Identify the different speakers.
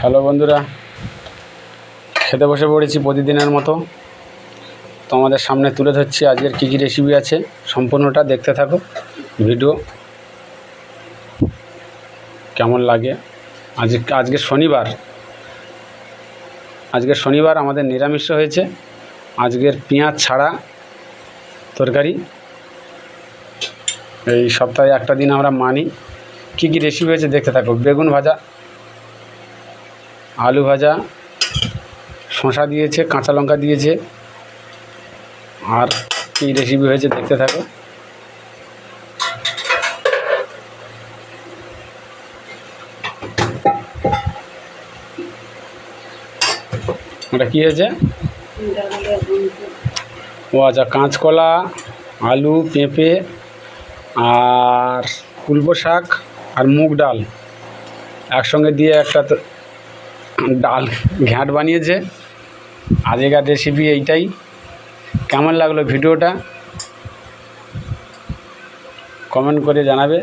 Speaker 1: Hello বন্ধুরা, খেতে বসে পড়েছি প্রতিদিনের মতো। তোমাদের সামনে তুলে ধরছি আজকের কী কী রেসিপি আছে। সম্পূর্ণটা দেখতে থাকো ভিডিও, কেমন লাগে। আজকে শনিবার আমাদের নিরামিষ হয়েছে। আজকের পেঁয়াজ ছাড়া তরকারি। এই সপ্তাহে একটা দিন আমরা মানি। কী কী রেসিপি হয়েছে দেখতে থাকো। বেগুন ভাজা, আলু ভাজা, শসা দিয়েছে, কাঁচা লঙ্কা দিয়েছে। আর কী রেসিপি হয়েছে দেখতে থাকো। ওটা কী হয়েছে? ও আচ্ছা, কাঁচকলা, আলু, পেঁপে আর কুলবো শাক আর মুগ ডাল একসঙ্গে দিয়ে একটা ডাল ঘ্যাঁট বানিয়েছে। আজকের রেসিপি এইটাই। কেমন লাগলো ভিডিওটা কমেন্ট করে জানাবে।